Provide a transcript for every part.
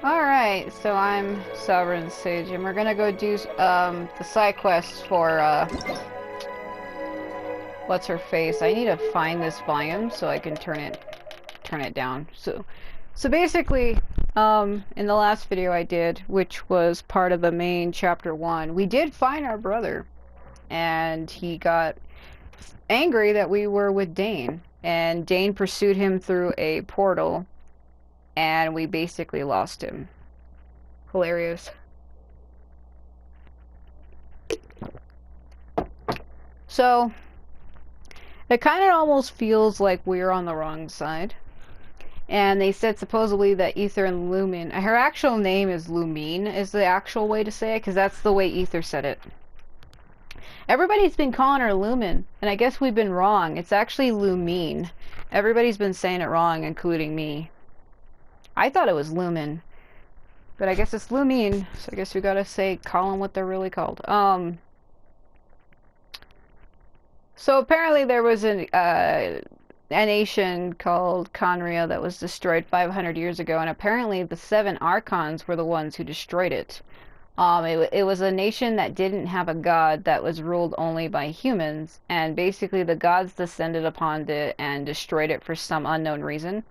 Alright, so I'm Sovereign Sage, and we're gonna go do the side quest for what's her face. I need to find this volume so I can turn it down. So basically, in the last video I did, which was part of the main chapter 1, we did find our brother, and he got angry that we were with Dane, and Dane pursued him through a portal, and we basically lost him. Hilarious. So it kind of almost feels like we're on the wrong side. And they said supposedly that Ether and Lumen, her actual name is Lumine, is the actual way to say it, because that's the way Ether said it. Everybody's been calling her Lumen, and I guess we've been wrong. It's actually Lumine. Everybody's been saying it wrong, including me. I thought it was Lumen, but I guess it's Lumine, so I guess we gotta call them what they're really called. So apparently there was a nation called Conria that was destroyed 500 years ago, and apparently the 7 Archons were the ones who destroyed it. It was a nation that didn't have a god, that was ruled only by humans, and basically the gods descended upon it and destroyed it for some unknown reason.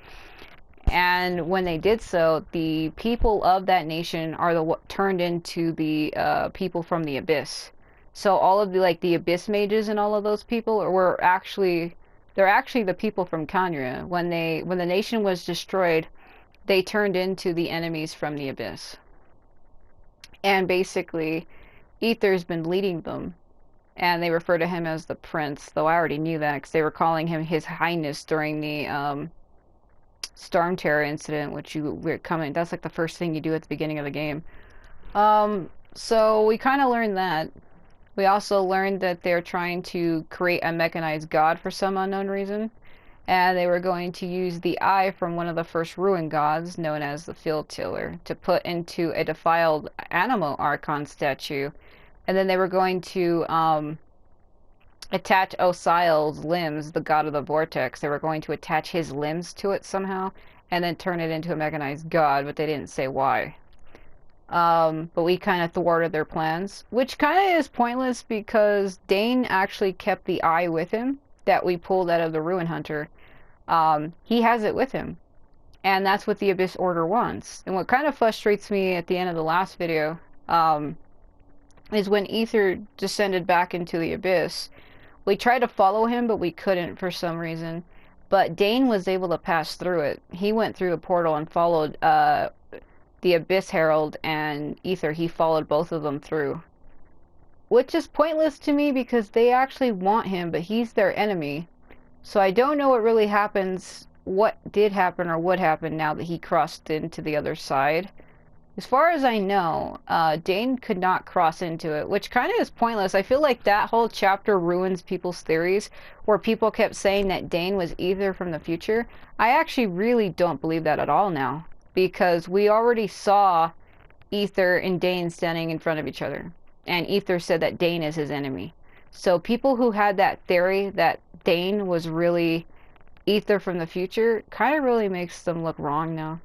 And when they did so, the people of that nation are turned into the people from the Abyss. So all of the Abyss mages and all of those people they're actually the people from Conria. When the nation was destroyed, they turned into the enemies from the Abyss. And basically, Ether's been leading them, and they refer to him as the Prince. Though I already knew that because they were calling him His Highness during the Storm Terror incident, which that's like the first thing you do at the beginning of the game. So we kind of learned that. We also learned that they're trying to create a mechanized god for some unknown reason, and they were going to use the eye from one of the first ruin gods, known as the Field Tiller, to put into a defiled animal Archon statue, and then they were going to attach Osial's limbs, the god of the vortex. They were going to attach his limbs to it somehow, and then turn it into a mechanized god, but they didn't say why. But we kind of thwarted their plans, which kind of is pointless because Dane actually kept the eye with him that we pulled out of the Ruin Hunter. He has it with him, and that's what the Abyss Order wants. And what kind of frustrates me at the end of the last video is when Ether descended back into the Abyss. We tried to follow him, but we couldn't for some reason. But Dane was able to pass through it. He went through the portal and followed the Abyss Herald and Ether. He followed both of them through. Which is pointless to me because they actually want him, but he's their enemy. So I don't know what really happens, what did happen or would happen now that he crossed into the other side. As far as I know, Dane could not cross into it, which kind of is pointless. I feel like that whole chapter ruins people's theories, where people kept saying that Dane was Ether from the future. I actually really don't believe that at all now, because we already saw Ether and Dane standing in front of each other, and Ether said that Dane is his enemy. So people who had that theory that Dane was really Ether from the future kind of really makes them look wrong now.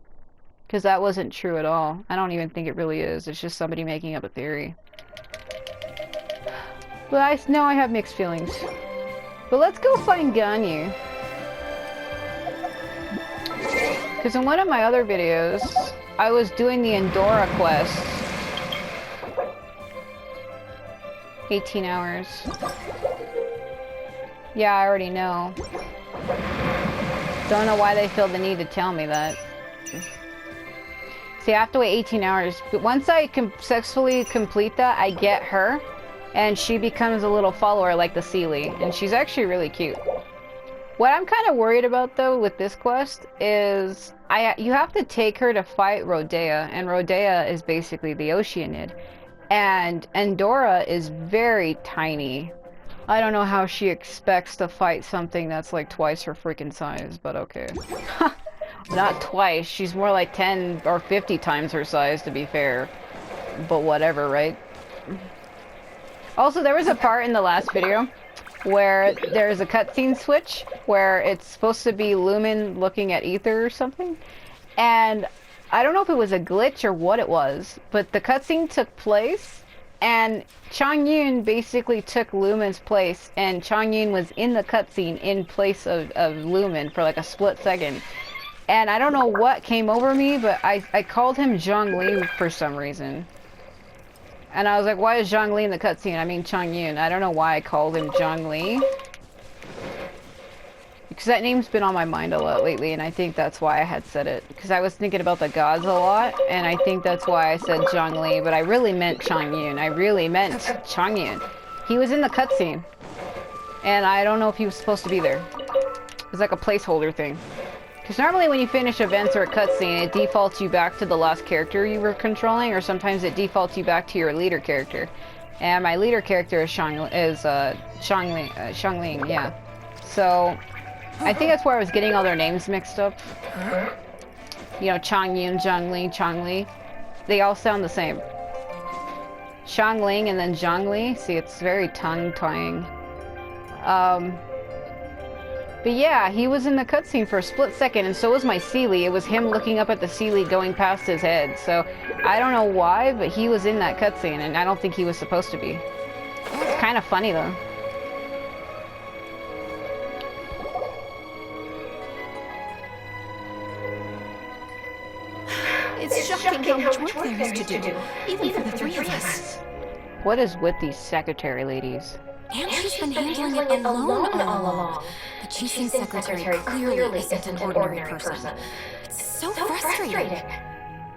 Because that wasn't true at all. I don't even think it really is. It's just somebody making up a theory. But I know I have mixed feelings. But let's go find Ganyu. Because in one of my other videos, I was doing the Endora quest. 18 hours. Yeah, I already know. Don't know why they feel the need to tell me that. See, I have to wait 18 hours, but once I successfully complete that, I get her, and she becomes a little follower like the Sealy, and she's actually really cute. What I'm kind of worried about, though, with this quest is you have to take her to fight Rodea, and Rodea is basically the Oceanid, and Endora is very tiny. I don't know how she expects to fight something that's like twice her freaking size, but okay. Not twice, she's more like 10 or 50 times her size, to be fair. But whatever, right? Also, there was a part in the last video where there's a cutscene switch where it's supposed to be Lumen looking at Ether or something. And I don't know if it was a glitch or what it was, but the cutscene took place, and Changyun basically took Lumen's place, and Changyun was in the cutscene in place of Lumen for like a split second. And I don't know what came over me, but I called him Zhongli for some reason. And I was like, why is Zhongli in the cutscene? I mean Changyun. I don't know why I called him Zhongli. Because that name's been on my mind a lot lately, and I think that's why I had said it. Because I was thinking about the gods a lot, and I think that's why I said Zhongli, but I really meant Changyun. I really meant Changyun. He was in the cutscene. And I don't know if he was supposed to be there. It was like a placeholder thing. Because normally when you finish events or a cutscene, it defaults you back to the last character you were controlling, or sometimes it defaults you back to your leader character. And my leader character is Xiangling, yeah. So, I think that's where I was getting all their names mixed up. You know, Changyun, Zhongli, Changli. They all sound the same. Xiangling and then Zhongli. See, it's very tongue-tying. But yeah, he was in the cutscene for a split second, and so was my Sealy. It was him looking up at the Sealy going past his head. So, I don't know why, but he was in that cutscene, and I don't think he was supposed to be. It's kind of funny, though. It's shocking how much work there is to do, even for the three of us. What is with these secretary ladies? And she's been handling it alone all along. The Chieftain Secretary clearly isn't an ordinary person. It's so frustrating.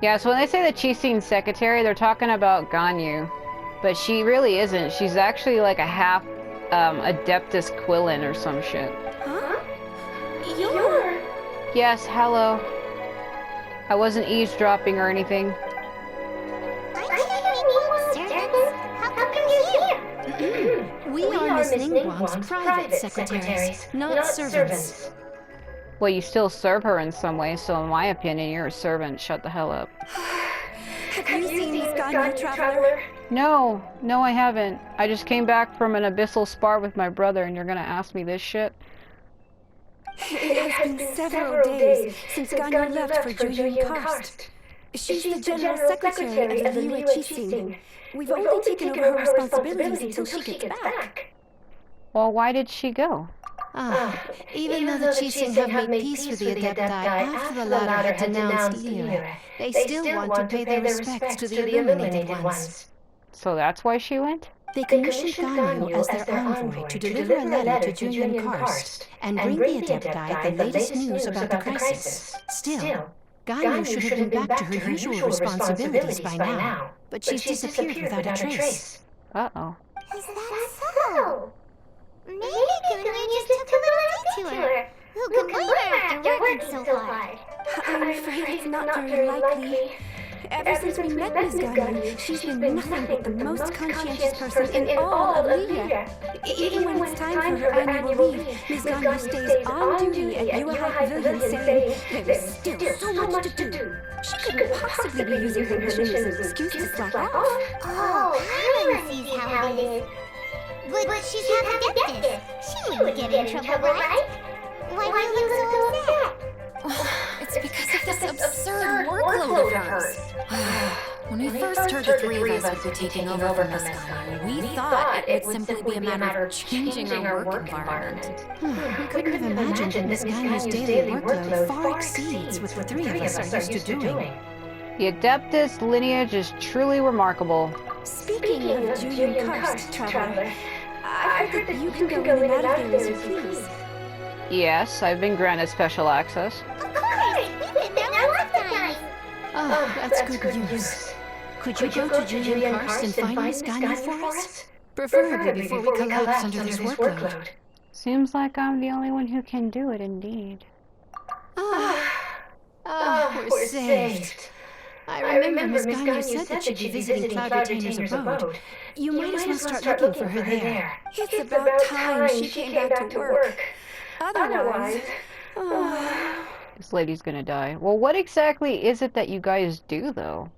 Yeah, so when they say the Chieftain Secretary, they're talking about Ganyu. But she really isn't. She's actually like a half Adeptus Quillin or some shit. Huh? You're... Yes, hello. I wasn't eavesdropping or anything. We are Miss Ningguang's private secretaries, not servants. Well, you still serve her in some way, so in my opinion, you're a servant. Shut the hell up. Have you seen this Ganyu traveler? No, I haven't. I just came back from an abyssal spar with my brother, and you're gonna ask me this shit? It has been several days since Ganyu left for Jueyun Karst. She's the General Secretary of the Liyue Qixing. We've only taken over her responsibilities until she gets back. Well, why did she go? Even though the Qixing have made peace with the Adepti after the latter had denounced Liyue, they still want to pay their respects to the illuminated ones. So that's why she went? They commissioned Ganyu as their envoy to deliver a letter to Jueyun Karst and bring the Adepti the latest news about the crisis. Still, Ganyu should have been back to her usual responsibilities by now, but she's disappeared without a trace. Uh-oh. Is that so? Maybe Ganyu just took a little detour. Who can blame her after working so hard? I'm afraid it's not very likely. Ever since we met Ms. Ganyu, she's been nothing but the most conscientious person in all of Liyue. Even when it's time for her annual leave, Ms. Ganyu stays on duty at Yuehai Pavilion saying there is still so much to do. She couldn't possibly be using her mission as an excuse to slack off. Oh, Aaron sees how it is. But she's half Adeptus. She wouldn't get in trouble, right? Why do you look so upset? It's because of this absurd workload of hers. When we first heard the three of us would be taking over for Miss Ganyu, we thought it would simply be a matter of changing our work environment. We couldn't have imagined that Miss Ganyu's daily workload far exceeds what the three of us are used to doing. The Adeptus lineage is truly remarkable. Speaking of Jueyun Karst, Traveler, I heard that you can go in and out of there as you please. Yes, I've been granted special access. Of course! We've been there lots of times! Oh, that's good news. Could you go to Jueyun Karst and find Miss Ganyu for us? Preferably before we collapse under this workload. Seems like I'm the only one who can do it, indeed. We're saved. I remember Miss Ganyu said that she'd be visiting Cloud Retainer's abode. You might as well start looking for her there. It's about time she came back to work. Otherwise... This lady's gonna die. Well, what exactly is it that you guys do, though?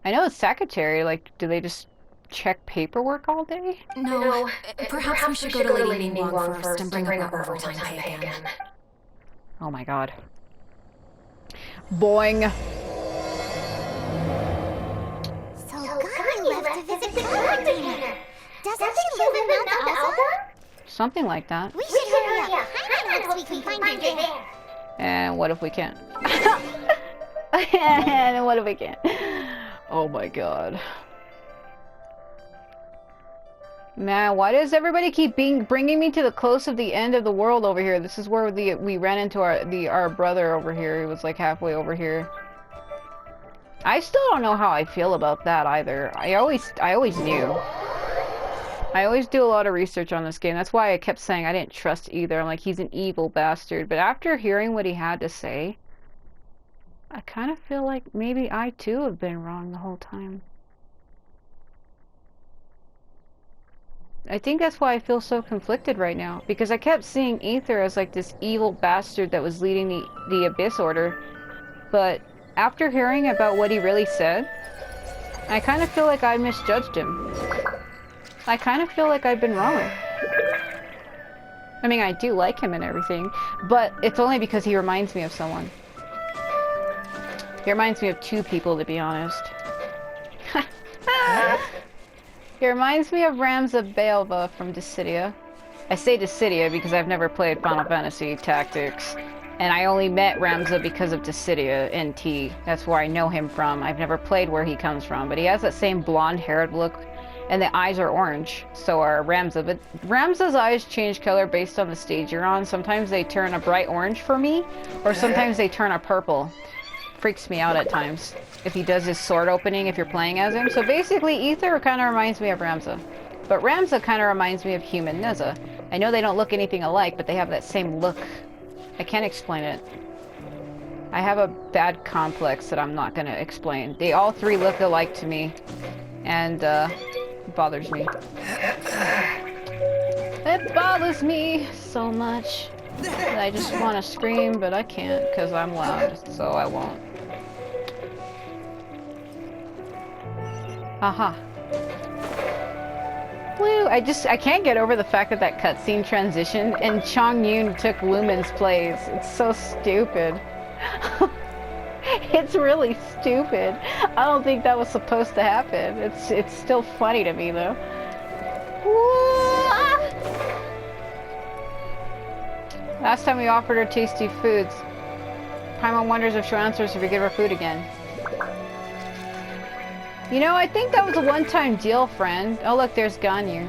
I know it's secretary, like, do they just check paperwork all day? No, perhaps we should go to Lady Ningguang first and bring up our overtime pay again. Oh my god. Boing! to visit the coordinator. Doesn't she live in Mount Alba? Something like that. We should hurry up. Paimon hopes we can find her there. And what if we can't? And what if we can't? Oh my god. Man, why does everybody keep bringing me to the close of the end of the world over here? This is where we ran into our brother over here. He was like halfway over here. I still don't know how I feel about that either. I always knew. I always do a lot of research on this game. That's why I kept saying I didn't trust either. I'm like, he's an evil bastard. But after hearing what he had to say, I kind of feel like maybe I too have been wrong the whole time. I think that's why I feel so conflicted right now. Because I kept seeing Aether as like this evil bastard that was leading the Abyss Order. But after hearing about what he really said, I kind of feel like I misjudged him. I kind of feel like I've been wrong. I mean, I do like him and everything, but it's only because he reminds me of someone. He reminds me of two people, to be honest. He reminds me of Ramza Belva from Dissidia. I say Dissidia because I've never played Final Fantasy Tactics. And I only met Ramza because of Dissidia NT. That's where I know him from. I've never played where he comes from. But he has that same blonde-haired look. And the eyes are orange. So are Ramza. But Ramza's eyes change color based on the stage you're on. Sometimes they turn a bright orange for me. Or sometimes they turn a purple. Freaks me out at times. If he does his sword opening if you're playing as him. So basically, Aether kind of reminds me of Ramza. But Ramza kind of reminds me of human Neza. I know they don't look anything alike, but they have that same look. I can't explain it. I have a bad complex that I'm not going to explain. They all three look alike to me. And, it bothers me. It bothers me so much. That I just want to scream, but I can't because I'm loud, so I won't. Aha. Woo! I can't get over the fact that that cutscene transitioned and Chong Yun took Lumen's place. It's so stupid. It's really stupid. I don't think that was supposed to happen. It's still funny to me though. Woo! Last time we offered her tasty foods. Paimon wonders if she'll answer us if we give her food again. You know, I think that was a one-time deal, friend. Oh, look, there's Ganyu.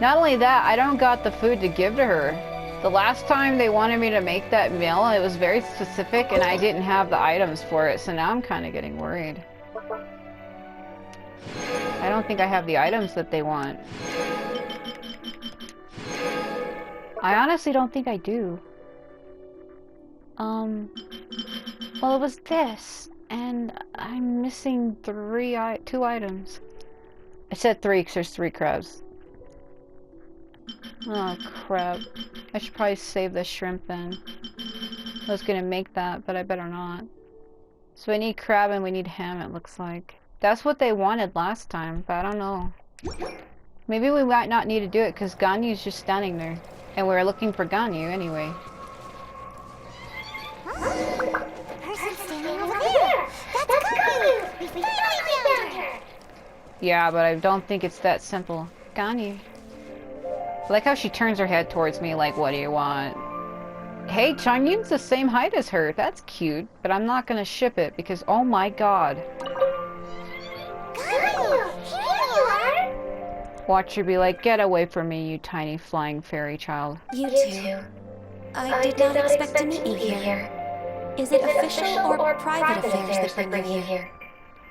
Not only that, I don't got the food to give to her. The last time they wanted me to make that meal, it was very specific, and I didn't have the items for it, so now I'm kind of getting worried. I don't think I have the items that they want. I honestly don't think I do. Well, it was this. And I'm missing two items. I said 3 because there's 3 crabs. Oh crap. I should probably save the shrimp then. I was gonna make that, but I better not. So I need crab and we need ham, it looks like. That's what they wanted last time, but I don't know. Maybe we might not need to do it because Ganyu's just standing there. And we're looking for Ganyu anyway. Person standing over there! That's Ganyu! We finally found her! Yeah, but I don't think it's that simple. Ganyu. I like how she turns her head towards me like, what do you want? Hey, Changyun's the same height as her. That's cute, but I'm not gonna ship it because, oh my god. Ganyu! Here you are! Watch her be like, get away from me, you tiny flying fairy child. You two. I did not expect to meet you here. Is it official or private affairs that bring you here?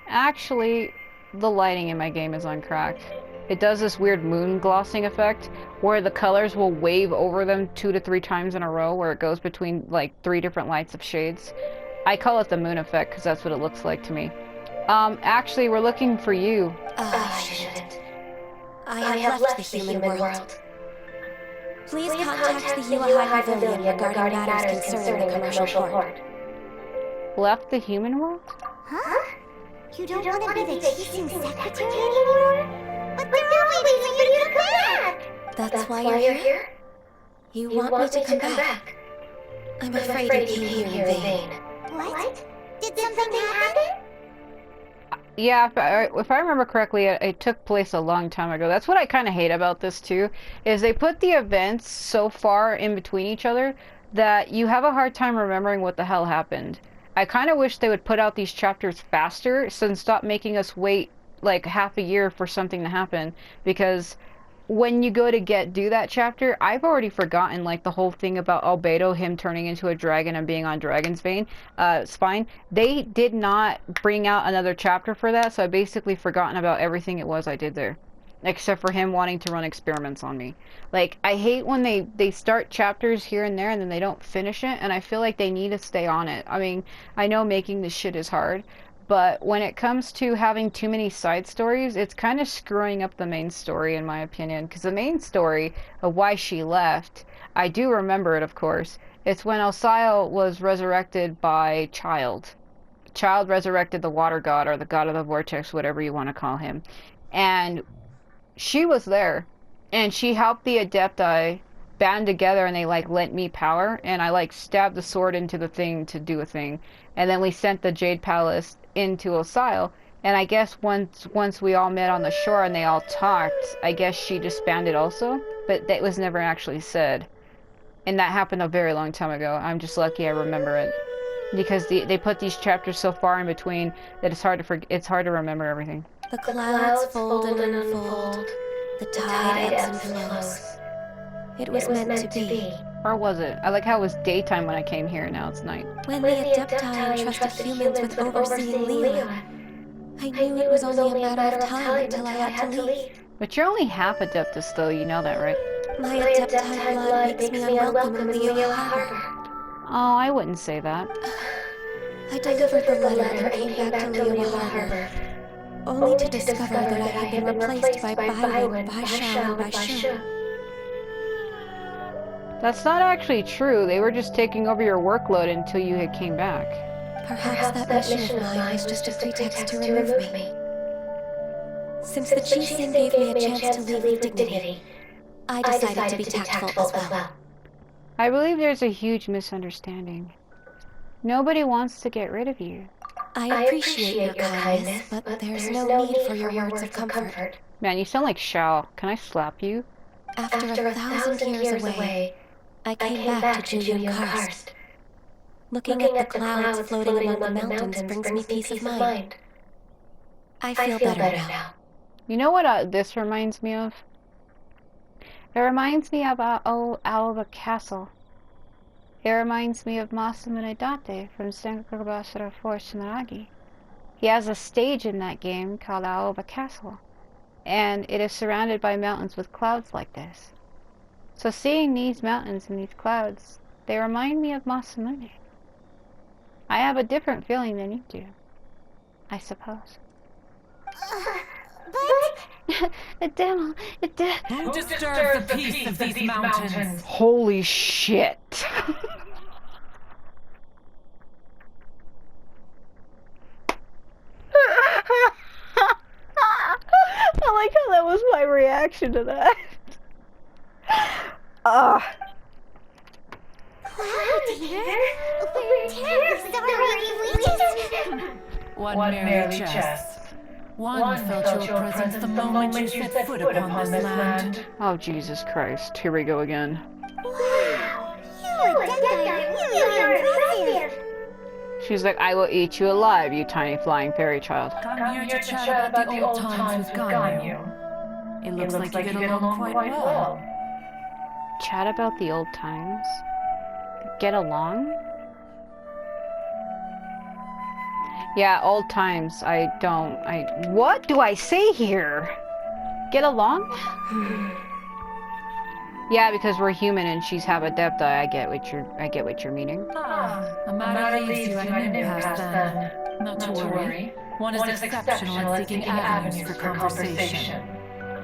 Actually, the lighting in my game is on crack. It does this weird moon glossing effect where the colors will wave over them 2 to 3 times in a row where it goes between like 3 different lights of shades. I call it the moon effect because that's what it looks like to me. Actually, we're looking for you. Shit. I have left the human world. Please contact the Yuehai Pavilion regarding matters concerning the commercial port. Left the human world? Huh? You don't want to be the teaching secretary anymore? But they're all waiting for you to come back! That's why you're here? You want me to come back? I'm afraid you came here in vain. What? Did something happen? Yeah, if I remember correctly, it took place a long time ago. That's what I kind of hate about this too, is they put the events so far in between each other that you have a hard time remembering what the hell happened. I kind of wish they would put out these chapters faster, so and stop making us wait like half a year for something to happen, because when you go to do that chapter, I've already forgotten like the whole thing about Albedo, him turning into a dragon and being on Dragon's spine. They did not bring out another chapter for that, so I basically forgotten about everything it was I did there. Except for him wanting to run experiments on me. Like, I hate when they start chapters here and there and then they don't finish it, and I feel like they need to stay on it. I mean, I know making this shit is hard, but when it comes to having too many side stories, it's kind of screwing up the main story, in my opinion. Because the main story of why she left, I do remember it, of course. It's when Alcyle was resurrected by Child. Child resurrected the water god, or the god of the vortex, whatever you want to call him. And she was there. And she helped the Adepti band together, and they like lent me power, and I like stabbed the sword into the thing to do a thing. And then we sent the Jade Palace into Osile, and I guess once we all met on the shore and they all talked, I guess she disbanded also, but that was never actually said. And that happened a very long time ago. I'm just lucky I remember it. Because they put these chapters so far in between that it's hard to remember everything. The clouds fold and unfold. The tide ebbs and flows. It was meant to be. Or was it? I like how it was daytime when I came here, now it's night. When the Adepti entrusted humans with overseeing Leela, I knew it was only a matter of time until I had to leave. But you're only half Adeptus though, you know that, right? My Adepti blood makes me unwelcome in Leo Harbor. Oh, I wouldn't say that. I delivered the letter and came back to Leo Harbor, only to discover that I had been replaced by Byron, by Shao, and by Shu. That's not actually true. They were just taking over your workload until you had came back. Perhaps that mission of mine was just a pretext to remove me. Since the Chieftain gave me a chance to leave with dignity, I decided to be tactful as well. I believe there's a huge misunderstanding. Nobody wants to get rid of you. I appreciate your kindness, but there's no need for your words of comfort. Man, you sound like Shao. Can I slap you? After 1,000 years away, I came back to Julian Karst. Looking at the clouds floating among the mountains brings me peace of mind. I feel better now. You know what this reminds me of? It reminds me of old Alba Castle. It reminds me of Masamune Date from Senkabashira Force Naragi. He has a stage in that game called Aoba Castle, and it is surrounded by mountains with clouds like this. So seeing these mountains and these clouds, they remind me of Masamune. I have a different feeling than you do, I suppose. But... Who disturbs the peace of these mountains? Holy shit. I like how that was my reaction to that. Cloud, dear. We're terribly sorry. We just... One merely jest. One felt your presence the moment you set foot upon this land. Oh, Jesus Christ. Here we go again. Wow. You really are impressive. She's like, I will eat you alive, you tiny flying fairy child. Come here to chat about the old times with Ganyu. It looks like you get along quite well. Chat about the old times? Get along? Yeah, old times. What do I say here? Get along? Yeah, because we're human and she's half Adepti. I get what you're meaning. A matter leaves you at an impasse then. Not to worry. One is exceptional at seeking avenues for conversation.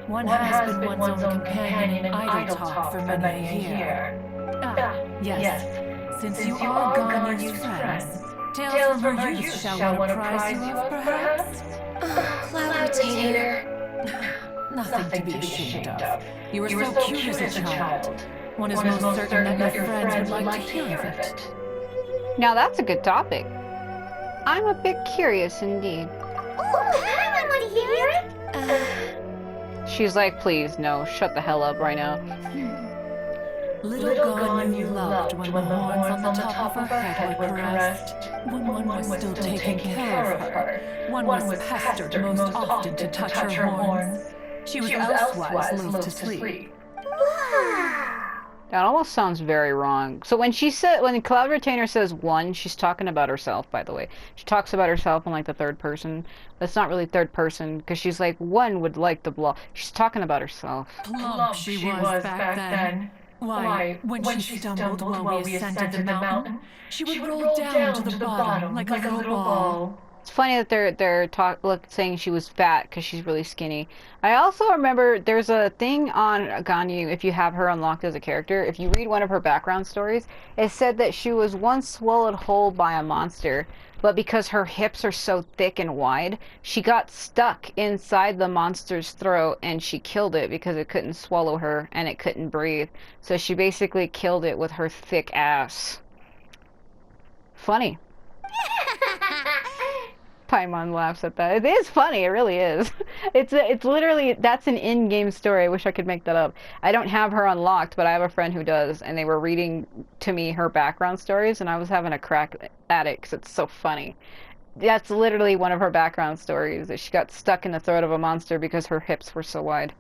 One has been one's own companion in idle talk for many a year. Yes. Since you are Ganyu's friends, tales from her youth shall one apprise you of, perhaps? Cloud Retainer. Nothing to be ashamed of. You were so cute as a child. One is most certain that your friends would like to hear of it. Now that's a good topic. I'm a bit curious indeed. Oh, Paimon wants to hear it. She's like, please, no, shut the hell up right now. Little Ganyu loved when the horns on the top of her head were caressed. When one was still taking care of her, one was pestered most often to touch her horns. She was elsewise loath to sleep. That almost sounds very wrong. So when Cloud Retainer says one, she's talking about herself, by the way. She talks about herself in like the third person. That's not really third person, because she's like, one would like the blah. She's talking about herself. Plump she was back then. Why, when she stumbled while we ascended the mountain, she would roll down to the bottom like a little ball. It's funny that they're saying she was fat because she's really skinny. I also remember there's a thing on Ganyu, if you have her unlocked as a character, if you read one of her background stories, it said that she was once swallowed whole by a monster, but because her hips are so thick and wide, she got stuck inside the monster's throat and she killed it because it couldn't swallow her and it couldn't breathe. So she basically killed it with her thick ass. Funny. Paimon laughs at that. It is funny, it really is. It's literally, that's an in-game story. I wish I could make that up. I don't have her unlocked, but I have a friend who does, and they were reading to me her background stories, and I was having a crack at it because it's so funny. That's literally one of her background stories, that she got stuck in the throat of a monster because her hips were so wide.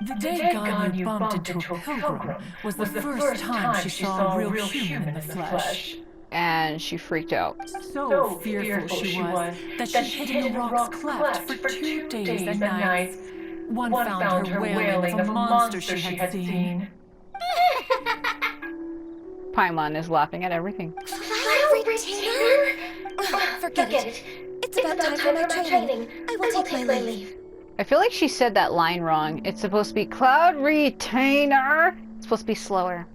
The day Ganyu bumped into a pilgrim was the first time she saw a real human in the flesh. And she freaked out. So fearful she was that she hid in the rock's cleft for 2 days and nights. One found her wailing of a monster she had seen. Paimon is laughing at everything. Cloud Retainer? Forget it. It's about time for my training. I will take my leave. I feel like she said that line wrong. It's supposed to be Cloud Retainer. It's supposed to be slower.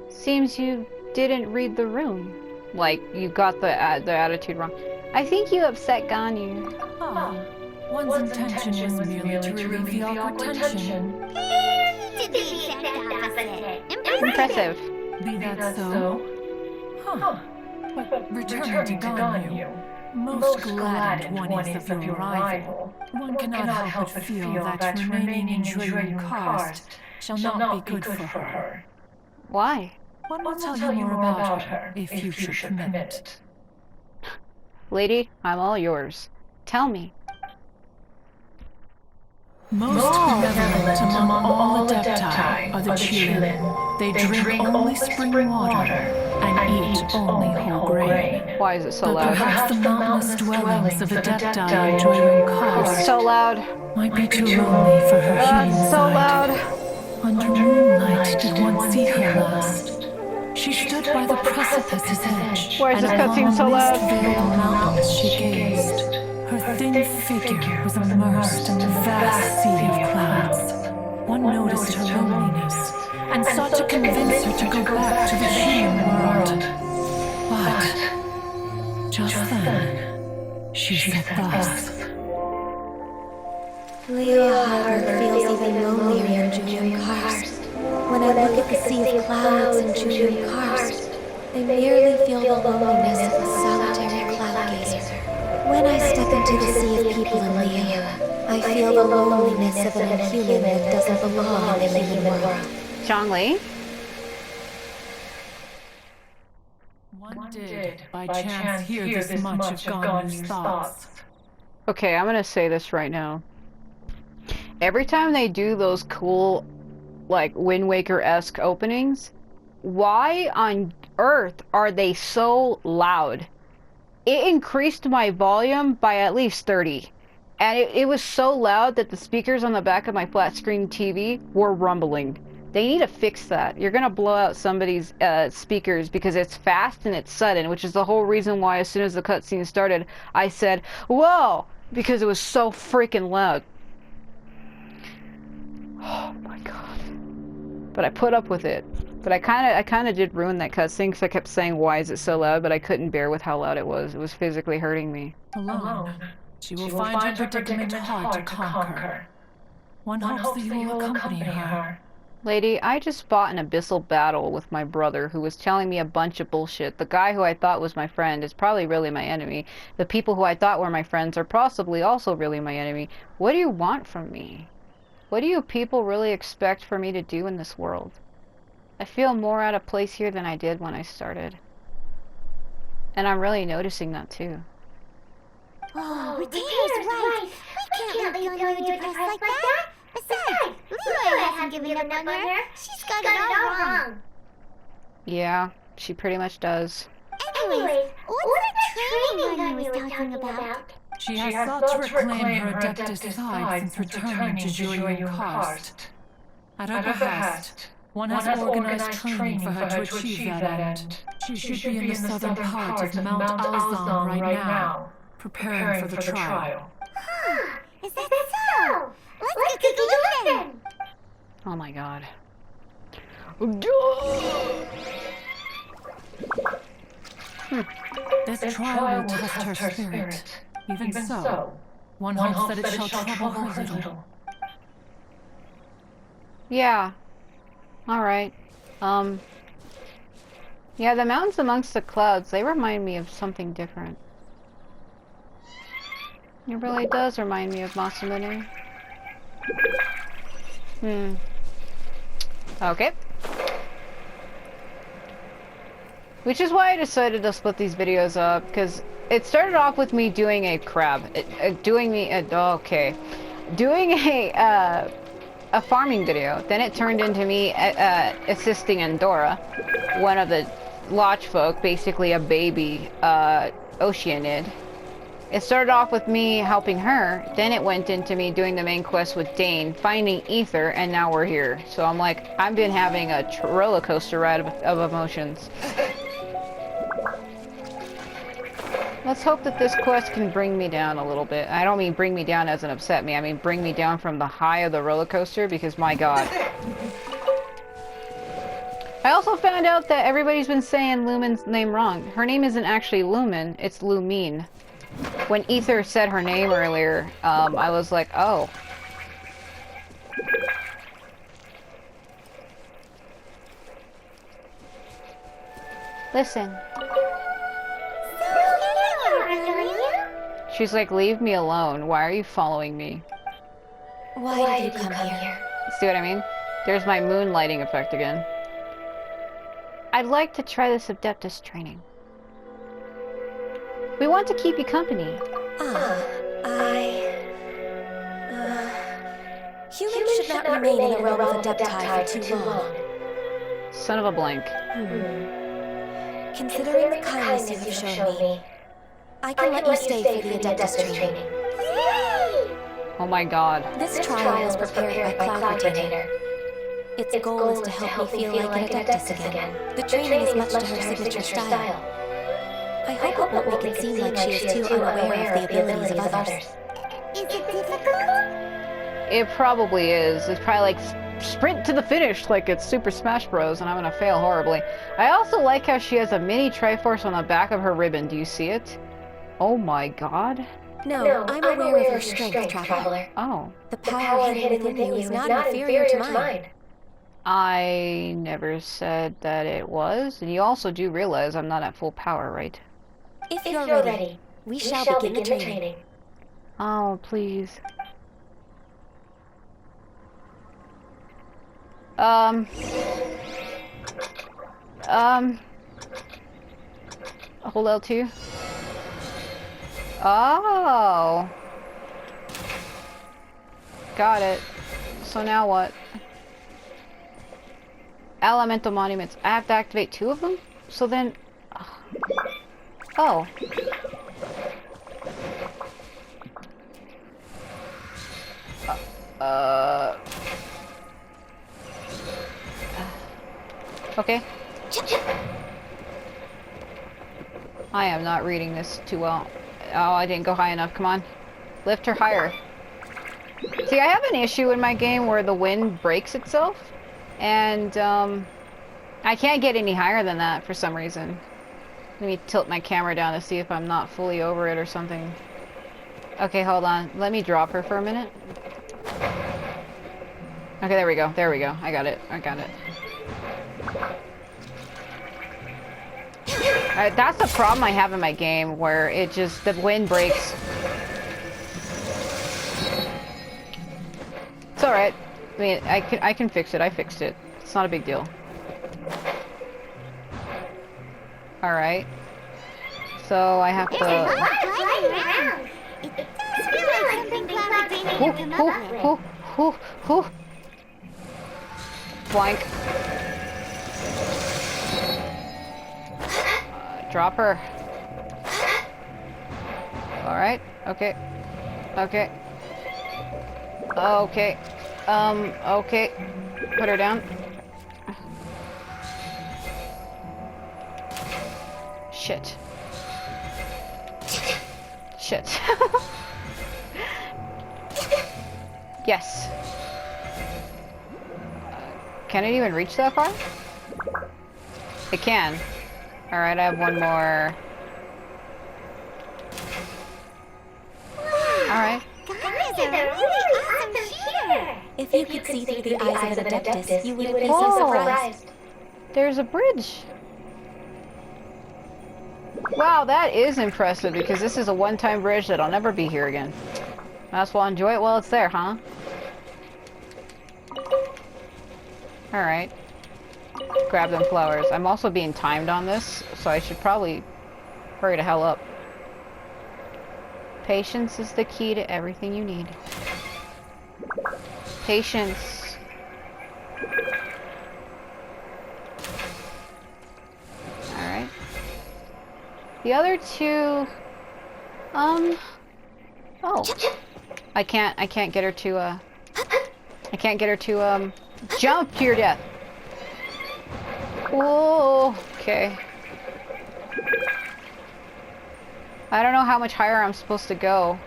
Seems you didn't read the room. Like, you got the attitude wrong. I think you upset Ganyu. One's intention was merely to relieve the awkward tension. To the exact opposite. Impressive. Be that so? Huh. But returning to Ganyu, most glad one is of your arrival, one cannot help but feel that remaining in Jueyun Karst shall not be good for her. Why? One will tell you more about her, if you should permit it. Lady, I'm all yours. Tell me. Most benevolent among all Adepti are the Chilin. They drink only spring water and eat only whole grain. Why is it so But loud? perhaps the mountainous dwellings of Adepti in Jueyun Karst It's so loud. might be too lonely for her human So side. loud. Under moonlight did one see her last. She stood by the precipice's edge, Why is and this cutscene upon so loud? mist-veiled mountains she gazed. Her thin figure was immersed in the vast sea of clouds. One noticed her loneliness, and sought to convince her to go back to the human world. But just then, she said thus. Leo Harbor feels even lonelier in Jueyun Karst. When I look at the sea of clouds in Jueyun Karst, I merely feel the loneliness of a solitary cloud gazer. When I step into the sea of people in Leo, I feel the loneliness of an inhuman that doesn't belong in the human world. Zhongli? One did, by chance, hear this much of Ganyu's thoughts. Okay, I'm gonna say this right now. Every time they do those cool, like, Wind Waker-esque openings, why on earth are they so loud? It increased my volume by at least 30. And it was so loud that the speakers on the back of my flat screen TV were rumbling. They need to fix that. You're gonna blow out somebody's speakers because it's fast and it's sudden, which is the whole reason why as soon as the cutscene started, I said, whoa! Because it was so freaking loud. Oh my god. But I put up with it. But I kind of did ruin that cutscene because I kept saying, why is it so loud? But I couldn't bear with how loud it was. It was physically hurting me. Alone, she will find her predicament hard to conquer. One hopes that you will accompany her. Lady, I just fought an abyssal battle with my brother who was telling me a bunch of bullshit. The guy who I thought was my friend is probably really my enemy. The people who I thought were my friends are possibly also really my enemy. What do you want from me? What do you people really expect for me to do in this world? I feel more out of place here than I did when I started. And I'm really noticing that too. Oh, Retainer's right. We can't leave Ganyu depressed like that. Besides, Lua hasn't given up on her. She's got it all wrong. Yeah, she pretty much does. Anyways, what's the training Ganyu was talking about? She has sought to reclaim her Adeptus side since returning to Julian Karst. At her behest, one has organized training for her to achieve that end. She should be in the southern part of Mount Alzon right now, preparing for the trial. Is that so? Let's take a look then. Oh my god. This trial will test her spirit. Even so, one hopes that it shall trouble her little. Yeah. Alright. Yeah, the mountains amongst the clouds, they remind me of something different. It really does remind me of Masamune. Okay. Which is why I decided to split these videos up, because it started off with me doing a doing a farming video. Then it turned into me assisting Endora, one of the Lodge folk, basically a baby Oceanid. It started off with me helping her, then it went into me doing the main quest with Dane, finding Ether, and now we're here. So I'm like, I've been having a roller coaster ride of emotions. Let's hope that this quest can bring me down a little bit. I don't mean bring me down as in upset me, I mean bring me down from the high of the roller coaster, because my god. I also found out that everybody's been saying Lumen's name wrong. Her name isn't actually Lumen, it's Lumine. When Ether said her name earlier, I was like, oh. Listen. She's like, leave me alone. Why are you following me? Why did you come here? See what I mean? There's my moonlighting effect again. I'd like to try this Adeptus training. We want to keep you company. Humans should not remain in the realm of Adepti for too long. Son of a blank. Considering the kindness you have shown me, I can let you stay for the Adeptus training. Oh my god. This trial was prepared by Cloud Retainer. Its goal is to help me feel like an Adeptus again. The training is much to her signature style. I hope it won't make it seem like she is too unaware of the abilities of others. Is it difficult? It probably is. It's probably like sprint to the finish like it's Super Smash Bros. And I'm gonna fail horribly. I also like how she has a mini Triforce on the back of her ribbon. Do you see it? Oh my god. No, I'm aware of your strength, Traveler. Oh. The power hidden within you is not inferior to mine. I never said that it was. And you also do realize I'm not at full power, right? If you're ready, we shall begin the training. Oh, please. Hold L2. Oh. Got it. So now what? Elemental monuments. I have to activate 2 of them? So then... Oh. Okay. I am not reading this too well. Oh, I didn't go high enough. Come on. Lift her higher. See, I have an issue in my game where the wind breaks itself. And, I can't get any higher than that for some reason. Let me tilt my camera down to see if I'm not fully over it or something. Okay, hold on. Let me drop her for a minute. Okay, there we go. There we go. I got it. I got it. That's the problem I have in my game, where it just, the wind breaks. It's alright. I mean, I can fix it. I fixed it. It's not a big deal. Alright. So I have to... It does feel like something cloudy didn't come up with. Flank. Drop her. Alright. Okay. Okay. Okay. Okay. Put her down. Shit. Shit. Yes. Can it even reach that far? It can. Alright, I have one more. Alright. Guys, a really awesome shooter! If you could see through the eyes of an adeptus, you wouldn't be Oh. so surprised. There's a bridge. Wow, that is impressive, because this is a one-time bridge that'll never be here again. Might as well enjoy it while it's there, huh? Alright. Grab them flowers. I'm also being timed on this, so I should probably hurry the hell up. Patience is the key to everything you need. Patience. Alright. The other two... Oh. I can't get her to, I can't get her to, jump to your death. Whoa, okay. I don't know how much higher I'm supposed to go.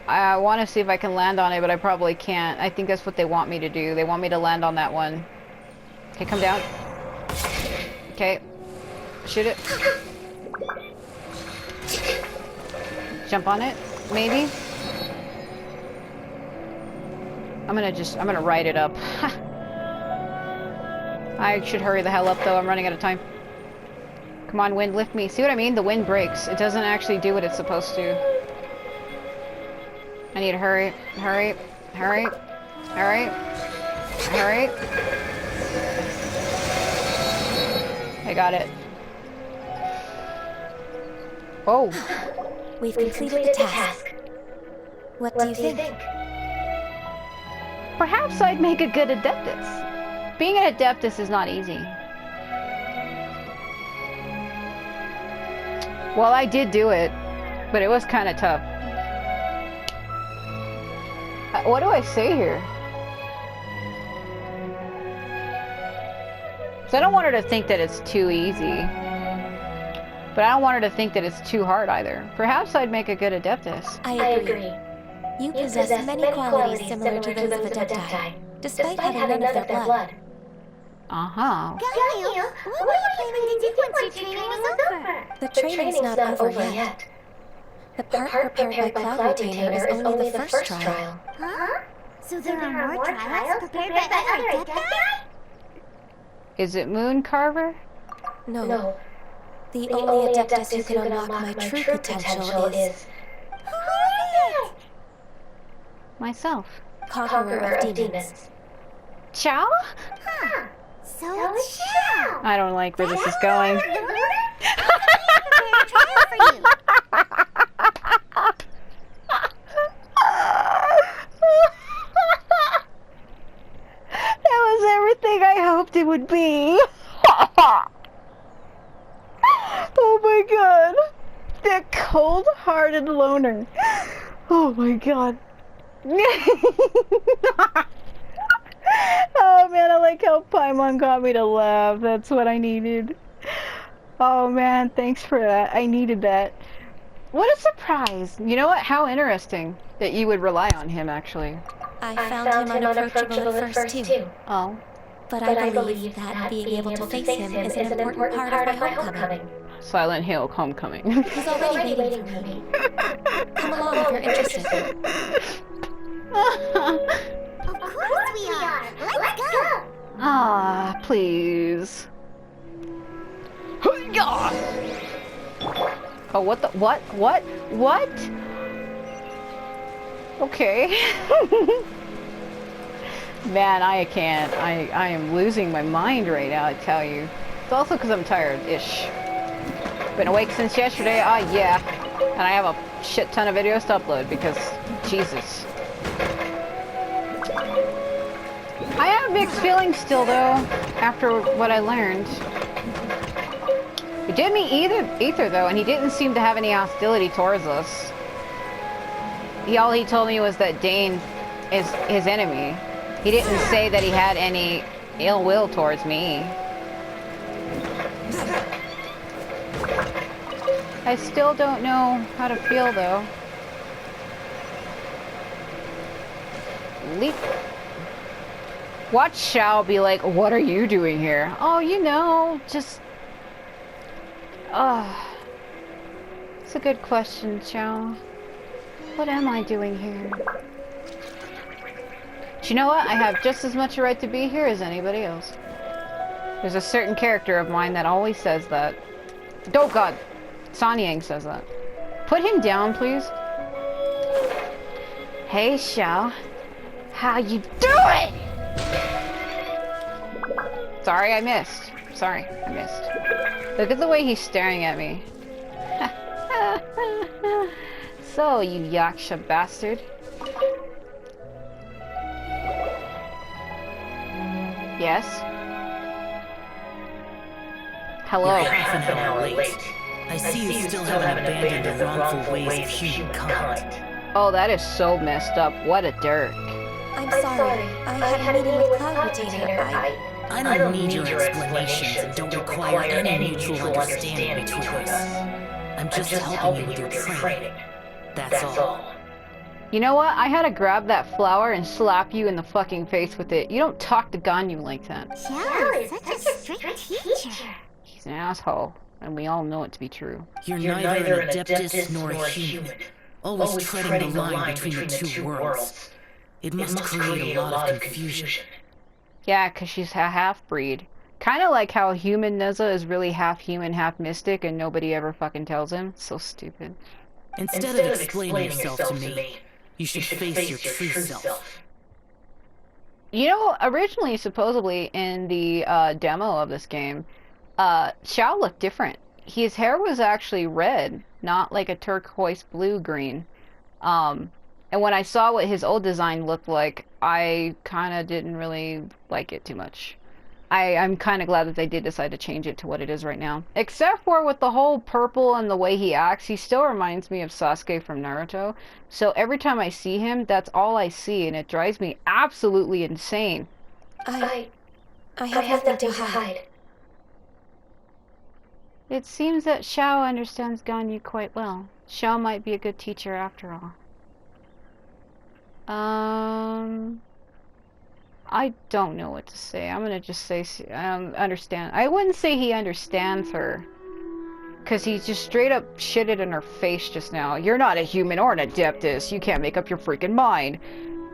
I want to see if I can land on it, but I probably can't. I think that's what they want me to do. They want me to land on that one. Okay, come down. Okay. Shoot it. Jump on it, maybe? I'm gonna ride it up. I should hurry the hell up, though. I'm running out of time. Come on, wind, lift me. See what I mean? The wind breaks. It doesn't actually do what it's supposed to. I need to hurry, hurry, hurry, hurry, hurry. I got it. Oh. We've completed the task. What do you think? Perhaps I'd make a good adeptus. Being an adeptus is not easy. Well, I did do it, but it was kind of tough. What do I say here? 'Cause I don't want her to think that it's too easy. But I don't want her to think that it's too hard either. Perhaps I'd make a good adeptus. I agree. You possess many qualities similar to those of Adepti, despite having none of their blood. Uh-huh. Ganyu, what are you planning to do once your training is over? The training's not over yet. The part prepared by Cloud Retainer is only the first trial. Huh? So there are more trials prepared by other Adepti? Is it Moon Carver? No. The only Adeptus who can unlock my true potential is Who is it? Myself. Conqueror of Demons. Chow? Huh. So it's Xiao. I don't like where this is going. That was everything I hoped it would be. Oh my god. That cold-hearted loner. Oh my god. Oh man, I like how Paimon got me to laugh. That's what I needed. Oh man, thanks for that. I needed that. What a surprise. You know what? How interesting that you would rely on him, actually. I found him unapproachable at first too. Oh. But I believe that being able to face him is an important part of my homecoming. Silent Hill Homecoming. He's already waiting for me. Come along if you're interested. Of course we are. Let's go. Ah, please. Oh, what the? What? What? What? Okay. Man, I can't. I am losing my mind right now, I tell you. It's also because I'm tired-ish. Been awake since yesterday, yeah. And I have a shit ton of videos to upload because, Jesus. I have mixed feelings still, though, after what I learned. He did me either, though, and he didn't seem to have any hostility towards us. All he told me was that Dane is his enemy. He didn't say that he had any ill will towards me. I still don't know how to feel, though. Watch Xiao be like, what are you doing here? Oh, you know, just... it's a good question, Xiao. What am I doing here? Do you know what? I have just as much a right to be here as anybody else. There's a certain character of mine that always says that. Oh god! San Yang says that. Put him down, please. Hey, Xiao. How you doing? Sorry, I missed. Sorry, I missed. Look at the way he's staring at me. So, you Yaksha bastard. Yes? Hello. You're half an hour late. I see you still haven't abandoned the wrongful ways of humankind. Oh, that is so messed up. What a dirk. I'm sorry. I had a meeting with Cloud Retainer. I don't need your explanations and don't require any mutual understanding between us. I'm just helping you with your training. That's all. You know what? I had to grab that flower and slap you in the fucking face with it. You don't talk to Ganyu like that. Xiao is such a strict teacher. He's an asshole, and we all know it to be true. You're neither an adeptus nor a human. Always treading the line between the two worlds. It must create a lot of confusion. Yeah, because she's a half-breed. Kind of like how human Neza is really half human, half mystic, and nobody ever fucking tells him. So stupid. Instead of explaining yourself to me, you should face your true self. You know, originally, supposedly, in the demo of this game, Xiao looked different. His hair was actually red, not like a turquoise blue-green. And when I saw what his old design looked like, I kind of didn't really like it too much. I'm kind of glad that they did decide to change it to what it is right now. Except for with the whole purple and the way he acts, he still reminds me of Sasuke from Naruto. So every time I see him, that's all I see, and it drives me absolutely insane. I have nothing to hide. It seems that Xiao understands Ganyu quite well. Xiao might be a good teacher after all. I don't know what to say. I'm gonna just say, understand. I wouldn't say he understands her. Because he just straight up shitted in her face just now. You're not a human or an adeptus. You can't make up your freaking mind.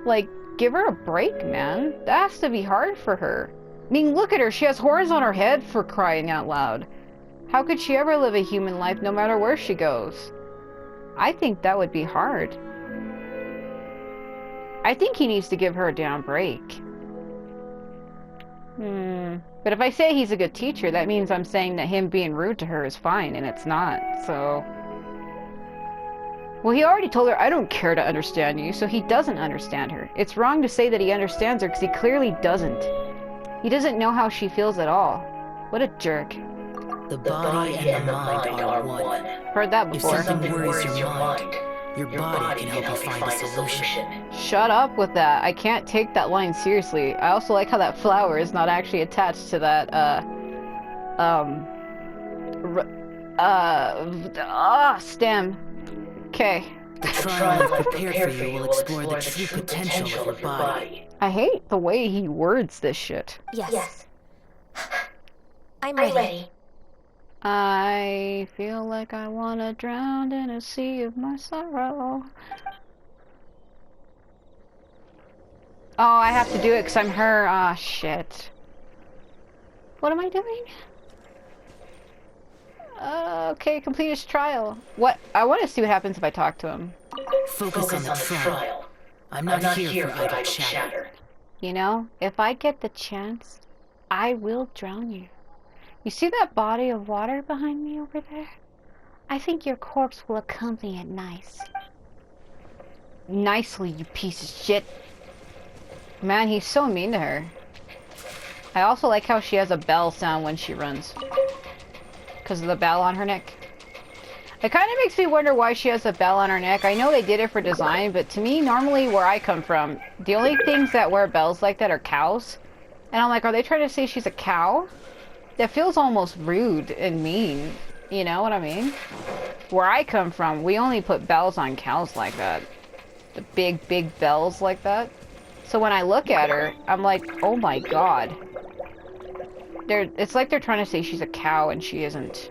Like, give her a break, man. That has to be hard for her. I mean, look at her. She has horns on her head, for crying out loud. How could she ever live a human life no matter where she goes? I think that would be hard. I think he needs to give her a damn break. But if I say he's a good teacher, that means I'm saying that him being rude to her is fine, and it's not, so... Well, he already told her, I don't care to understand you, so he doesn't understand her. It's wrong to say that he understands her, because he clearly doesn't. He doesn't know how she feels at all. What a jerk. The body and the mind are one. Heard that before. If something worries your mind, your body can help you find a solution. Shut up with that. I can't take that line seriously. I also like how that flower is not actually attached to that, stem. Okay. The trial I've prepared for you will explore the true potential of your body. I hate the way he words this shit. Yes. I'm ready. I feel like I wanna drown in a sea of my sorrow. Oh, I have to do it because I'm her. Ah, shit. What am I doing? Okay, complete his trial. What? I want to see what happens if I talk to him. Focus on the trial. I'm not here for idle chatter. You know, if I get the chance, I will drown you. You see that body of water behind me over there? I think your corpse will accompany it nice. Nicely, you piece of shit. Man, he's so mean to her. I also like how she has a bell sound when she runs. Because of the bell on her neck. It kind of makes me wonder why she has a bell on her neck. I know they did it for design, but to me, normally where I come from, the only things that wear bells like that are cows. And I'm like, are they trying to say she's a cow? That feels almost rude and mean. You know what I mean? Where I come from, we only put bells on cows like that. The big, big bells like that. So when I look at her, I'm like, oh my god. It's like they're trying to say she's a cow and she isn't.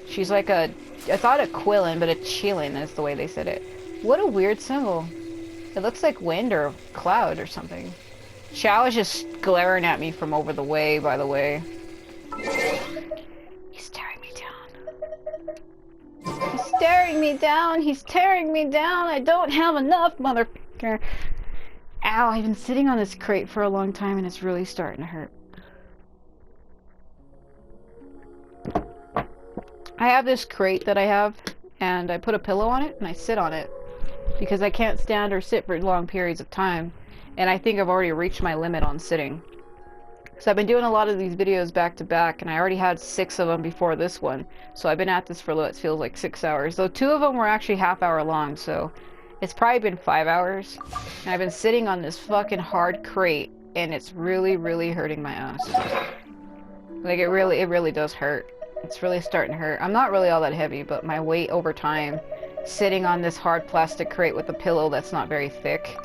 She's like a... I thought a quillin, but a chillin is the way they said it. What a weird symbol. It looks like wind or cloud or something. Xiao is just glaring at me from over the way, by the way. He's staring me down. He's staring me down. He's tearing me down. I don't have enough, motherfucker. Ow, I've been sitting on this crate for a long time and it's really starting to hurt. I have this crate that I have, and I put a pillow on it, and I sit on it. Because I can't stand or sit for long periods of time. And I think I've already reached my limit on sitting. So I've been doing a lot of these videos back to back, and I already had 6 of them before this one. So I've been at this for what feels like 6 hours. Though 2 of them were actually half-hour long, so it's probably been 5 hours. And I've been sitting on this fucking hard crate, and it's really, really hurting my ass. Like, it really does hurt. It's really starting to hurt. I'm not really all that heavy, but my weight over time, sitting on this hard plastic crate with a pillow that's not very thick,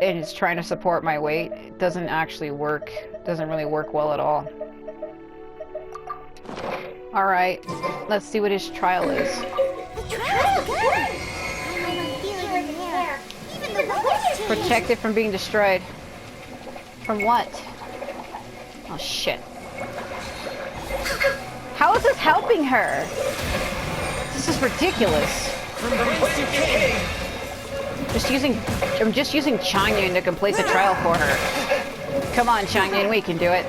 and it's trying to support my weight, it doesn't actually work. It doesn't really work well at all. Alright, let's see what his trial is. Protected from being destroyed. From what? Oh shit. How is this helping her? This is ridiculous. I'm just using Changyun to complete the trial for her. Come on, Changyun, we can do it.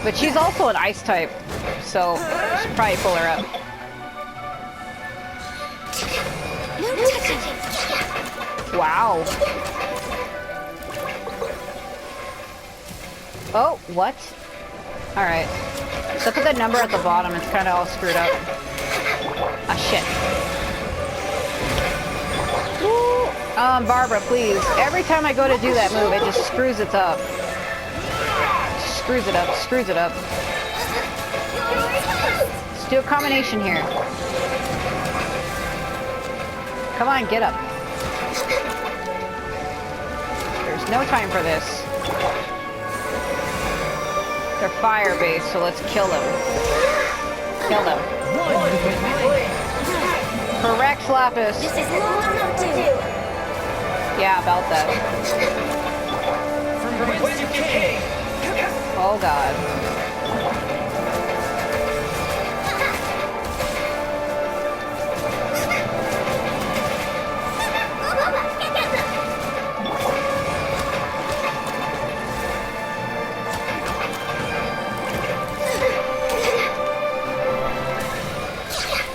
But she's also an ice type, so I should probably pull her up. Wow. Oh, what? Alright. Look at the number at the bottom, it's kind of all screwed up. Ah, shit. Woo! Barbara, please. Every time I go to do that move, it just screws it up. Just screws it up, screws it up. Let's do a combination here. Come on, get up. There's no time for this. They're fire-based, so let's kill them. Kill them. Correct, Lapis. This is long overdue. Yeah, about that. Oh god.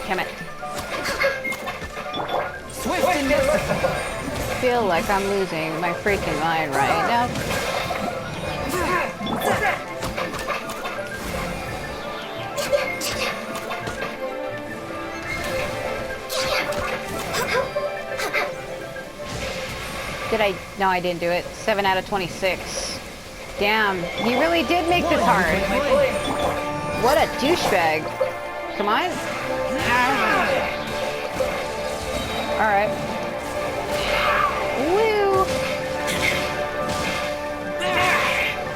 Damn it. I feel like I'm losing my freaking mind right now. Did I? No, I didn't do it. 7 out of 26. Damn, he really did make this hard. What a douchebag. Come on. Alright. Woo!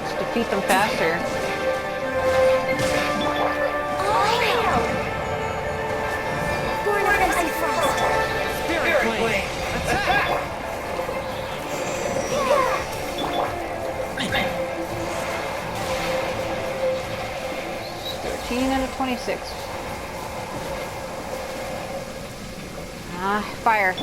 Let's defeat them faster. 26. Fire.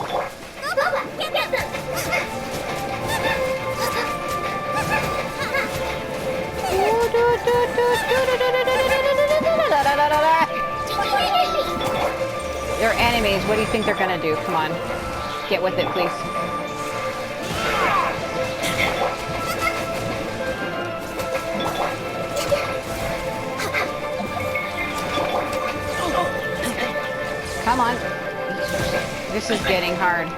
They're enemies. What do you think they're gonna do? Come on. Get with it, please. Come on. This is getting hard.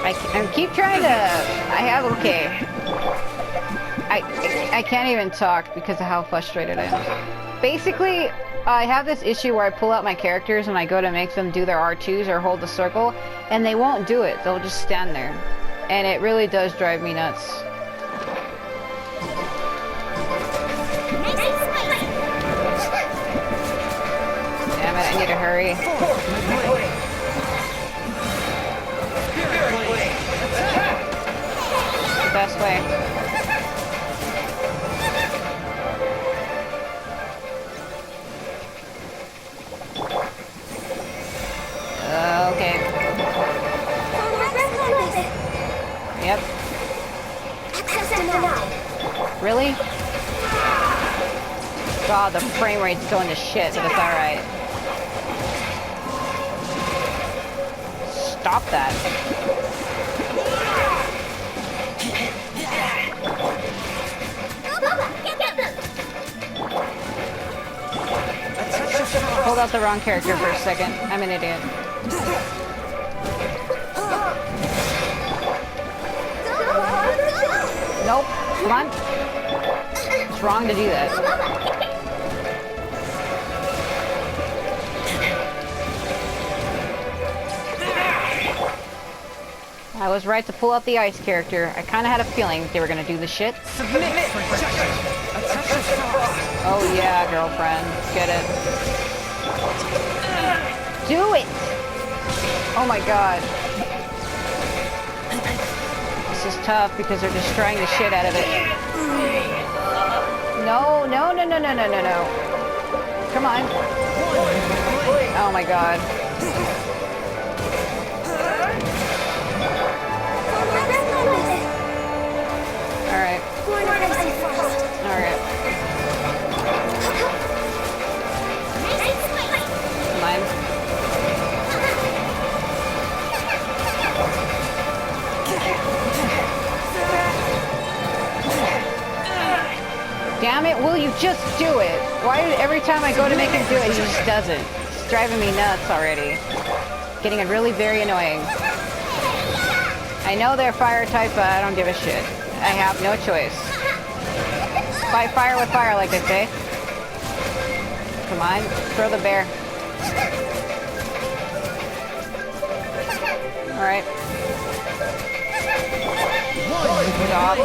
I keep trying to... Okay. I can't even talk because of how frustrated I am. Basically, I have this issue where I pull out my characters and I go to make them do their R2s or hold the circle, and they won't do it. They'll just stand there. And it really does drive me nuts. Damn it, I need to hurry. The best way. Okay. Yep. Really? God, the frame rate's going to shit, but it's alright. Stop that. Hold out the wrong character for a second. I'm an idiot. Nope. Come on. It's wrong to do that. I was right to pull out the ice character. I kind of had a feeling they were going to do the shit. Oh yeah, girlfriend. Get it. Do it! Oh my god. This is tough because they're destroying the shit out of it. No, no, no, no, no, no, no, no. Come on. Oh my god. Alright. Alright. Come on. Damn it, will you just do it? Why did every time I go to make him do it, he just doesn't? It's driving me nuts already. Getting it really very annoying. I know they're fire type, but I don't give a shit. I have no choice. Fight fire with fire, like they say. Come on, throw the bear. Alright. Stop.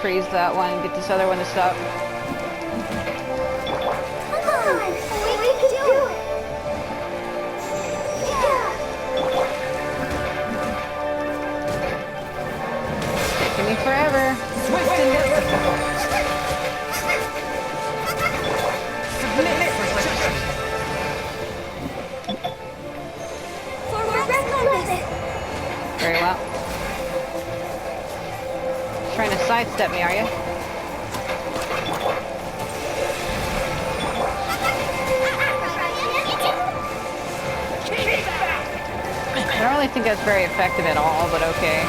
Freeze that one, get this other one to stop. Come on, we can do it. It's taking me forever. Very well. Trying to sidestep me, are you? I don't really think that's very effective at all, but okay.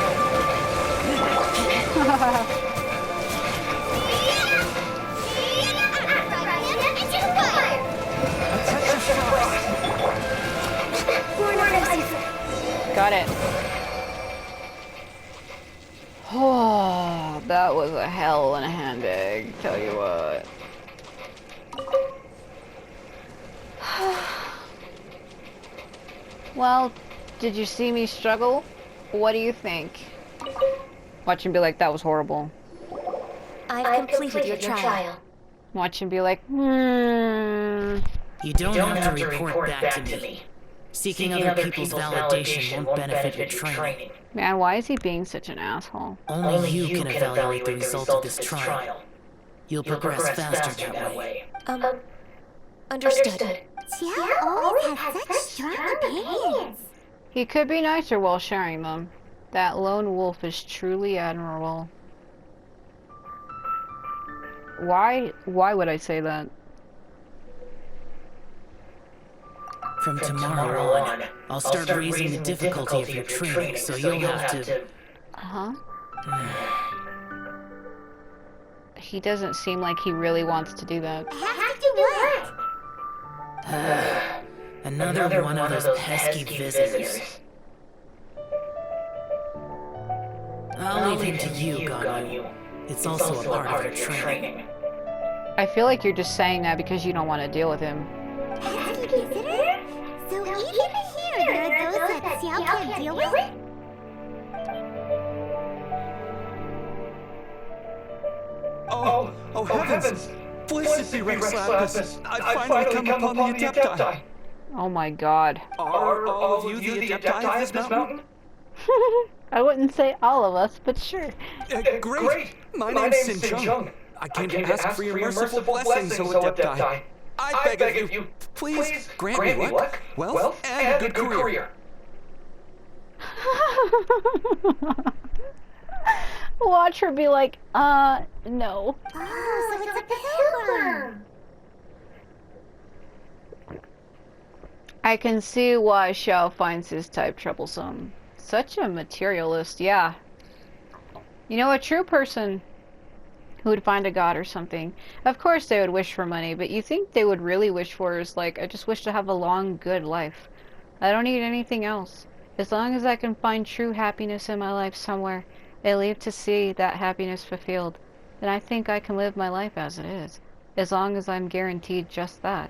Got it. Oh, that was a hell and a handbag, tell you what. Well, did you see me struggle? What do you think? Watch him be like, that was horrible. I've completed your trial. Watch him be like, You don't have to report that to me. Seeking other people's validation won't benefit your training. Man, why is he being such an asshole? Only you can evaluate the result of this trial. You'll progress faster that way. Understood. Xiao always has such strong opinions. He could be nicer while sharing them. That lone wolf is truly admirable. Why would I say that? From tomorrow on, I'll start raising the difficulty of your training, so you'll have to... Uh-huh. He doesn't seem like he really wants to do that. Have to do what? Another one of those pesky visitors. I'll leave him to you, Ganyu. It's also a part of your training. I feel like you're just saying that because you don't want to deal with him. Pesky visitor? So even here, there are those that Xiao can't deal with? Oh heavens! Blessed be Rex Lapis! I've finally come upon the Adepti! Oh my god. Are all of you the Adepti of this mountain? I wouldn't say all of us, but sure. Great! My name's Sin. I came to ask for your merciful blessings, O Adepti. I beg of you, please grant me luck, wealth, and a good career. Watch her be like, no. Oh, so it's a pilgrim. I can see why Xiao finds his type troublesome. Such a materialist, yeah. You know, a true person who would find a god or something, of course they would wish for money, but you think they would really wish for is like, I just wish to have a long, good life. I don't need anything else. As long as I can find true happiness in my life somewhere, and live to see that happiness fulfilled, then I think I can live my life as it is. As long as I'm guaranteed just that.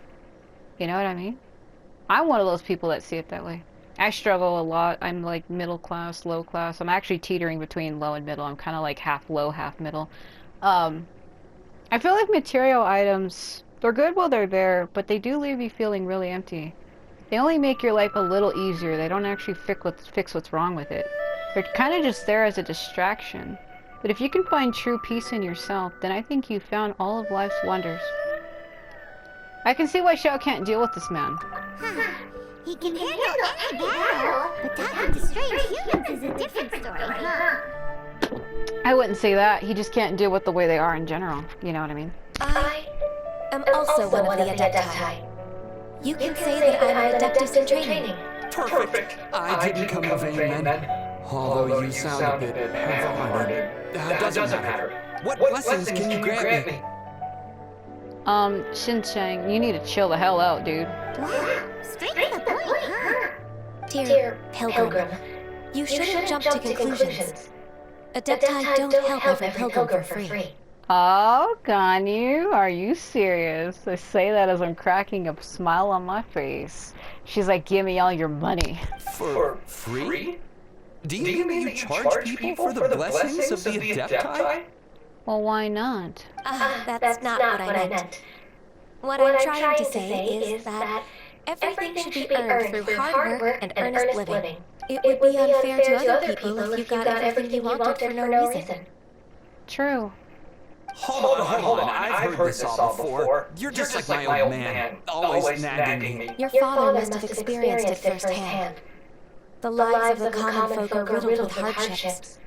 You know what I mean? I'm one of those people that see it that way. I struggle a lot. I'm like middle class, low class. I'm actually teetering between low and middle. I'm kind of like half low, half middle. I feel like material items, they're good while they're there, but they do leave you feeling really empty. They only make your life a little easier. They don't actually fix what's wrong with it. They're kind of just there as a distraction. But if you can find true peace in yourself, then I think you've found all of life's wonders. I can see why Xiao can't deal with this man. He can handle any battle, but talking to strange humans is a different story, huh? I wouldn't say that. He just can't deal with the way they are in general. You know what I mean? I am also one of the Adepti. You can say that I'm an Adeptus in training. Perfect! I didn't come in vain then. Although you sound a bit half-hearted. Doesn't matter. What blessings can you grant me? Shin-Chang, you need to chill the hell out, dude. Wow, straight to the point, huh? Dear Pilgrim, you shouldn't jump to conclusions. Adepti don't help every pilgrim for free. Oh, Ganyu, are you serious? I say that as I'm cracking a smile on my face. She's like, give me all your money. For free? Do you mean that you charge people for the blessings of the Adepti? Well, why not? That's not what I meant. What I'm trying to say is that everything should be earned through hard work and earnest living. It would be unfair to other people if you got everything you wanted for no reason. True. Hold on. I've heard this all before. You're just like my old man, always nagging me. Your father must have experienced it firsthand. The lives of the common folk are riddled with hardships,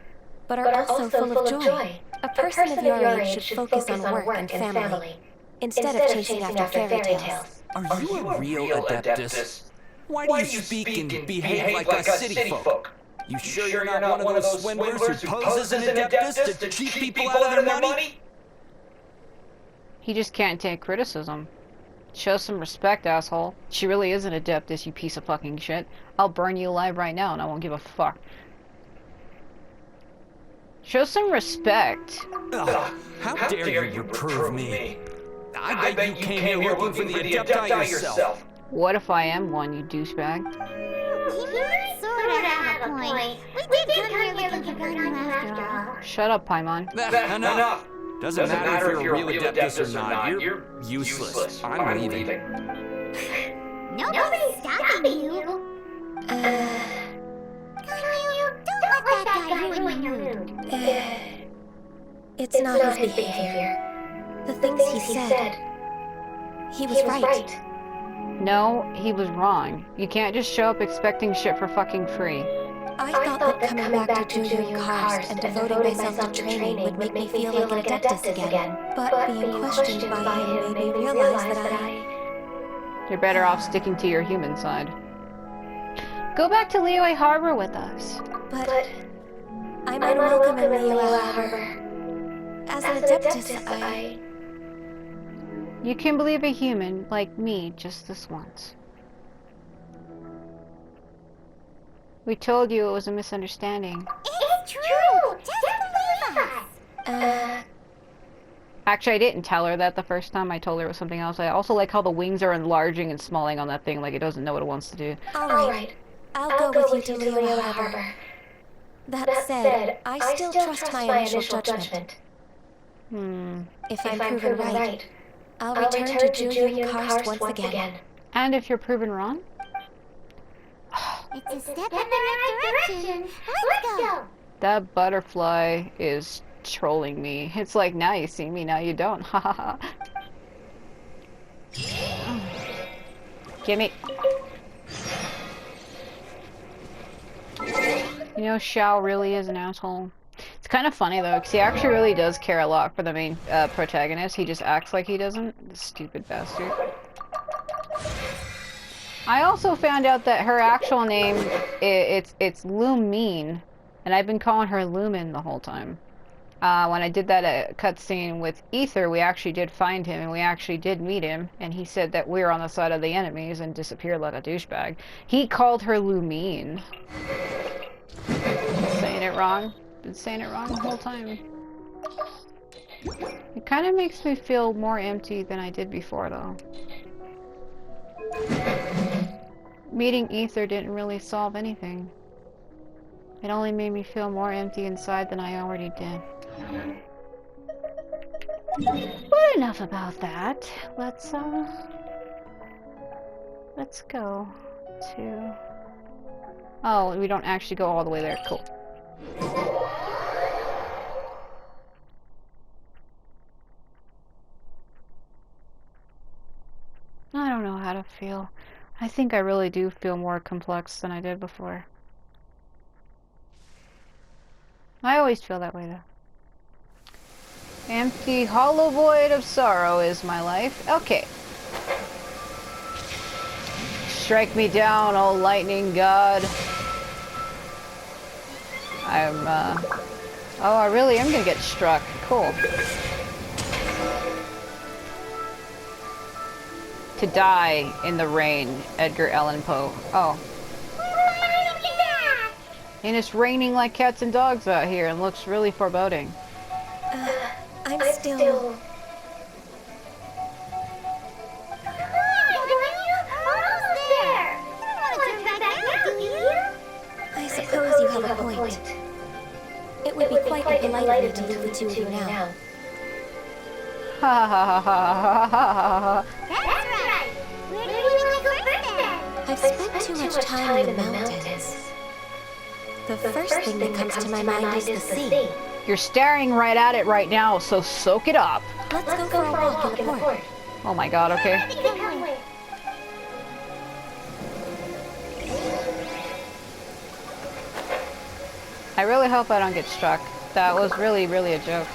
but are also full of joy. A person of your age should focus on work and family, instead of chasing after fairy tales. Are you a real Adeptus? Why do you speak and behave like us city folk? You sure you're not one of those swindlers who poses an Adeptus to cheat people out of their money? He just can't take criticism. Show some respect, asshole. She really is an Adeptus, you piece of fucking shit. I'll burn you alive right now and I won't give a fuck. Show some respect. How dare you reprove me? I bet you came here looking for the Adepti yourself. What if I am one, you douchebag? You sort of have a point. We did come here looking for Ganyu after all. Shut up, Paimon. Enough! Doesn't matter if you're a real Adeptus or not, you're useless. I'm leaving. Nobody's stopping you. Ganyu, don't let that guy ruin your mood. It's not his behavior. The things he said He was right. No, he was wrong. You can't just show up expecting shit for fucking free. I thought that coming back to Julian Karst and devoting myself to training would make me feel like an adeptus again. But being questioned by him made me realize that You're better off sticking to your human side. Go back to Liyue Harbor with us. But I'm unwelcome in Liyue Harbor. As an adeptus, You can believe a human like me just this once. We told you it was a misunderstanding. It's true! Just believe us! Actually, I didn't tell her that the first time. I told her it was something else. I also like how the wings are enlarging and smalling on that thing, like it doesn't know what it wants to do. Alright. I'll go with you to Liyue Harbor. That said, I still trust my initial judgment. If I'm proven right, I'll return to Julian Karst once again. And if you're proven wrong? It's a step in the right direction. Let's go! That butterfly is trolling me. It's like, now you see me, now you don't. Ha ha ha. Gimme. You know, Xiao really is an asshole. It's kind of funny though, because he actually really does care a lot for the main protagonist. He just acts like he doesn't. This stupid bastard. I also found out that her actual name, it's Lumine, and I've been calling her Lumen the whole time. When I did that cutscene with Ether, we actually did find him, and we actually did meet him, and he said that we're on the side of the enemies and disappeared like a douchebag. He called her Lumine. Saying it wrong. Been saying it wrong the whole time. It kind of makes me feel more empty than I did before, though. Meeting Ether didn't really solve anything. It only made me feel more empty inside than I already did. But enough about that. Let's go to... Oh, we don't actually go all the way there. Cool. I don't know how to feel. I think I really do feel more complex than I did before. I always feel that way, though. Empty, hollow void of sorrow is my life. Okay. Strike me down, oh lightning god. Oh, I really am gonna get struck. Cool. To die in the rain, Edgar Allan Poe. Oh. And it's raining like cats and dogs out here and looks really foreboding. I'm still... I suppose you have a point. It would be quite impolite of me to leave the two of you now. Ha ha ha ha ha ha ha. That's right! Where do you want to go first then? I've spent too much time in the mountains. The first thing that comes to my mind is the sea. You're staring right at it right now, so soak it up. Let's go for a walk in the port. Oh my god, okay. I really hope I don't get struck. That was really, really a joke.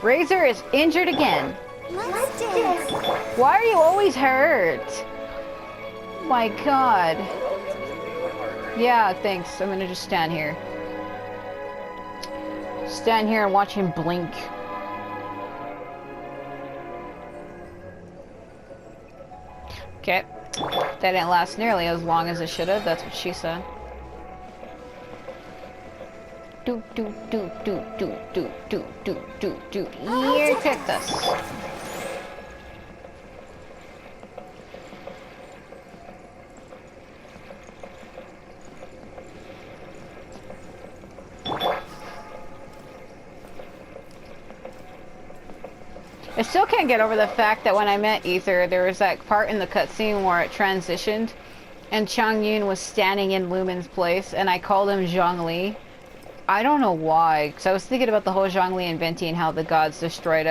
Razor is injured again. Let's dance. Why are you always hurt? My god. Yeah, thanks. I'm gonna just stand here. Stand here and watch him blink. Okay. That didn't last nearly as long as it should have. That's what she said. Do do do do do do do do do do. Here, take this. I still can't get over the fact that when I met Ether, there was that part in the cutscene where it transitioned, and Chang Yun was standing in Lumen's place, and I called him Zhongli. I don't know why, because I was thinking about the whole Zhongli and Venti and how the gods destroyed